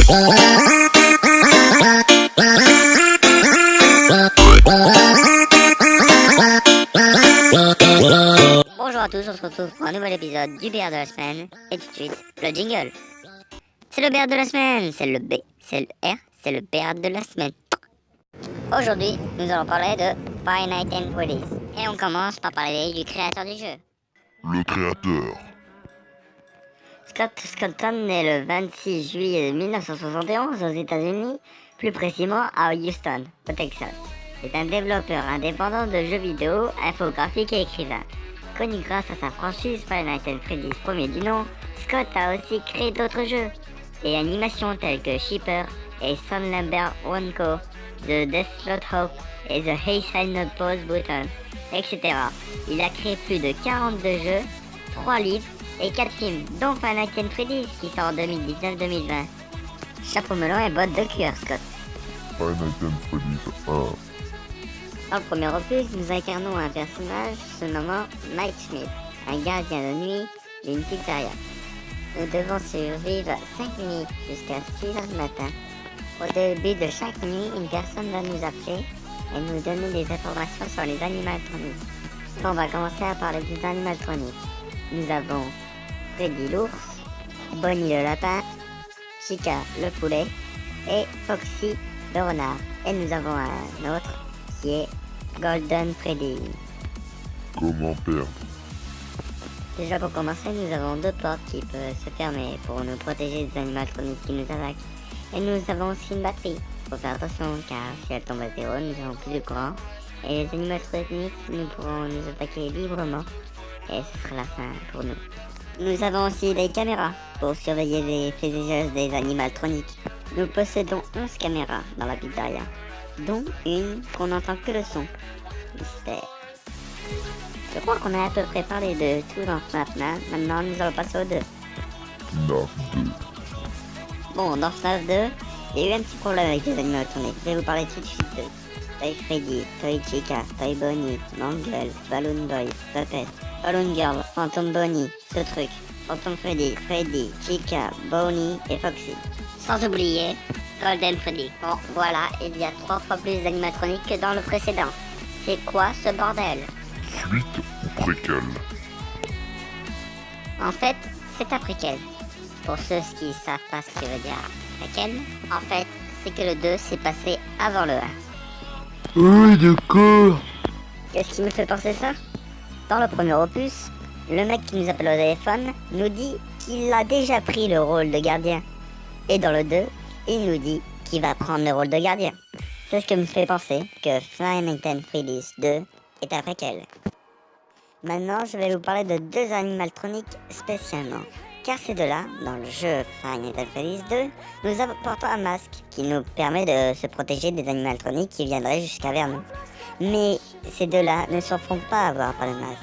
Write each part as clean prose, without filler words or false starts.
Bonjour à tous, on se retrouve pour un nouvel épisode du BR de la semaine, et tout de suite, le jingle. C'est le BR de la semaine, c'est le B, c'est le R, c'est le BR de la semaine. Aujourd'hui, nous allons parler de Five Nights at Freddy's, et on commence par parler du créateur du jeu. Le créateur. Scott Skelton est le 26 juillet 1971 aux États-Unis, plus précisément à Houston, au Texas. C'est un développeur indépendant de jeux vidéo, infographique et écrivain. Connu grâce à sa franchise Five Nights at Freddy's premier du nom, Scott a aussi créé d'autres jeux et animations tels que Shipper et Sunlamber Wonko, The Deathlock Hope et The Hey No Pause Button, etc. Il a créé plus de 42 jeux, 3 livres et 4 films, dont Five Nights at Freddy's qui sort en 2019-2020. Chapeau melon et bottes de cuir, Scott. Five Nights at Freddy's 1. Dans le premier opus, nous incarnons un personnage se nommant Mike Smith, un gardien de nuit d'une pizzeria. Nous devons survivre 5 nuits jusqu'à 6 heures du matin. Au début de chaque nuit, une personne va nous appeler et nous donner des informations sur les animatroniques. On va commencer à parler des animatroniques. Nous avons Freddy l'ours, Bonnie le lapin, Chica le poulet et Foxy le renard. Et nous avons un autre qui est Golden Freddy. Comment perdre? Déjà pour commencer, nous avons 2 portes qui peuvent se fermer pour nous protéger des animatroniques qui nous attaquent. Et nous avons aussi une batterie. Faut faire attention car si elle tombe à zéro, nous avons plus de courant. Et les animatroniques, nous pourrons nous attaquer librement. Et ce sera la fin pour nous. Nous avons aussi des caméras pour surveiller les faits et gestes des animatroniques. Nous possédons 11 caméras dans la pizzeria, dont une qu'on n'entend que le son. Mystère. Je crois qu'on a à peu près parlé de tout dans FNAF 1. Maintenant, nous allons passer au 2. FNAF 2. Bon, dans FNAF 2, il y a eu un petit problème avec les animatroniques. Je vais vous parler tout de suite de Toy Freddy, Toy Chica, Toy Bonnie, Mangle, Balloon Boy, Puppet, Balloon Girl, Phantom Bonnie, ce truc, Phantom Freddy, Freddy, Chica, Bonnie et Foxy. Sans oublier Golden Freddy. Bon, voilà, il y a 3 fois plus d'animatroniques que dans le précédent. C'est quoi ce bordel? Suite ou préquel? En fait, c'est un préquel. Pour ceux qui savent pas ce que veut dire préquel, en fait, c'est que le 2 s'est passé avant le 1. Oui, d'accord. Qu'est-ce qui me fait penser ça? Dans le premier opus, le mec qui nous appelle au téléphone nous dit qu'il a déjà pris le rôle de gardien. Et dans le 2, il nous dit qu'il va prendre le rôle de gardien. C'est ce qui me fait penser que Five Nights at Freddy's 2 est un préquel. Maintenant, je vais vous parler de 2 animatroniques spécialement. Car ces 2-là, dans le jeu Five Nights at Freddy's 2, nous apportons un masque qui nous permet de se protéger des animatroniques qui viendraient jusqu'à vers nous. Mais ces 2-là ne se font pas avoir par le masque.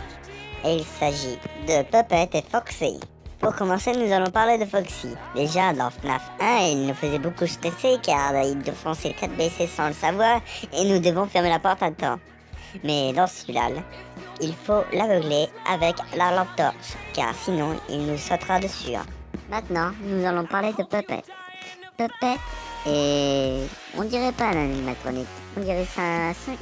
Et il s'agit de Puppet et Foxy. Pour commencer, nous allons parler de Foxy. Déjà, dans FNAF 1, il nous faisait beaucoup stresser car il défonçait tête baissée sans le savoir et nous devons fermer la porte à temps. Mais dans celui-là, il faut l'aveugler avec la lampe torche, car sinon il nous sautera dessus. Maintenant, nous allons parler de Puppet. Puppet est... on dirait pas un animatronique, on dirait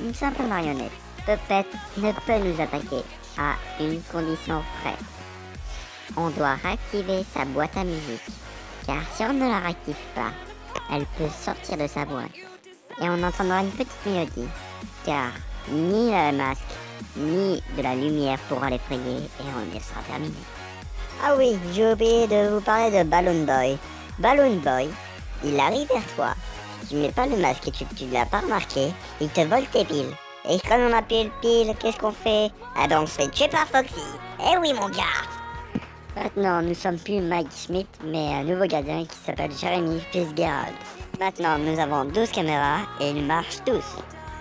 une simple marionnette. Puppet ne peut nous attaquer à une condition près. On doit réactiver sa boîte à musique, car si on ne la réactive pas, elle peut sortir de sa boîte. Et on entendra une petite mélodie, car ni le masque, ni de la lumière pourra l'effrayer et on y sera terminé. Ah oui, j'ai oublié de vous parler de Balloon Boy. Balloon Boy, il arrive vers toi. Si tu mets pas le masque et tu ne l'as pas remarqué, il te vole tes piles. Et quand on a plus de piles, qu'est-ce qu'on fait? Ah ben on se fait tuer par Foxy. Eh oui mon gars! Maintenant, nous sommes plus Mike Smith, mais un nouveau gardien qui s'appelle Jeremy Fitzgerald. Maintenant, nous avons 12 caméras et ils marchent tous.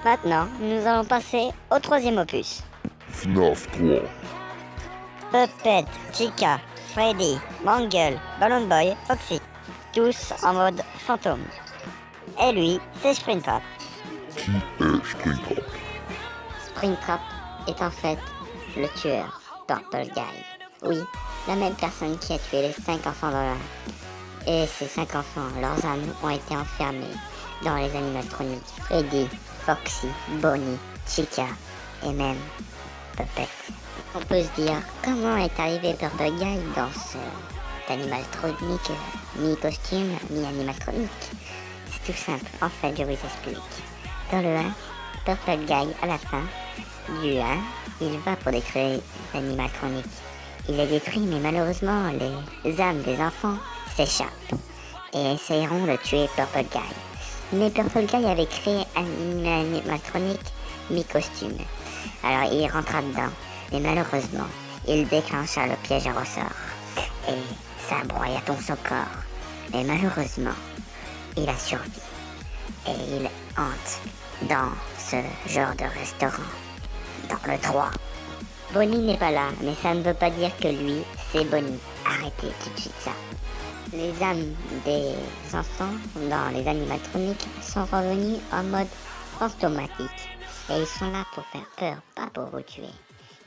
Maintenant, nous allons passer au 3e opus. FNAF 3. Puppet, Chica, Freddy, Mangle, Balloon Boy, Foxy. Tous en mode fantôme. Et lui, c'est Springtrap. Qui est Springtrap? Springtrap est en fait le tueur, Purple Guy. Oui, la même personne qui a tué les 5 enfants dans la... Et ces 5 enfants, leurs âmes ont été enfermées dans les animatroniques Freddy, Foxy, Bonnie, Chica et même Puppet. On peut se dire, comment est arrivé Purple Guy dans cet animatronique, mi-costume, mi-animatronique? C'est tout simple, en fait je vous explique. Dans le 1, Purple Guy à la fin du 1, il va pour détruire les animatroniques. Il les détruit, mais malheureusement les âmes des enfants s'échappent et essayeront de tuer Purple Guy. Mais Purple Guy avait créé un animatronique mi-costume. Alors il rentra dedans, mais malheureusement, il déclencha le piège à ressort et ça broya tout son corps. Mais malheureusement, il a survécu et il hante dans ce genre de restaurant, dans le 3. Bonnie n'est pas là, mais ça ne veut pas dire que lui, c'est Bonnie. Arrêtez tout de suite ça. Les âmes des enfants dans les animatroniques sont revenus en mode fantomatique. Et ils sont là pour faire peur, pas pour vous tuer.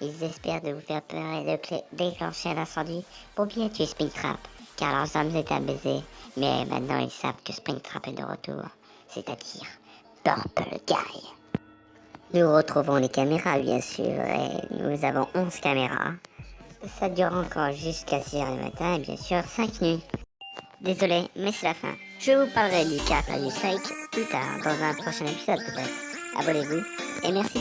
Ils espèrent de vous faire peur et de déclencher un incendie pour bien tuer Springtrap, car leurs âmes étaient abaissées. Mais maintenant ils savent que Springtrap est de retour, c'est-à-dire Purple Guy. Nous retrouvons les caméras bien sûr, et nous avons 11 caméras. Ça dure encore jusqu'à 6h du matin et bien sûr 5 nuits. Désolé, mais c'est la fin. Je vous parlerai du 4 et du 5 plus tard, dans un prochain épisode peut-être. Abonnez-vous et merci.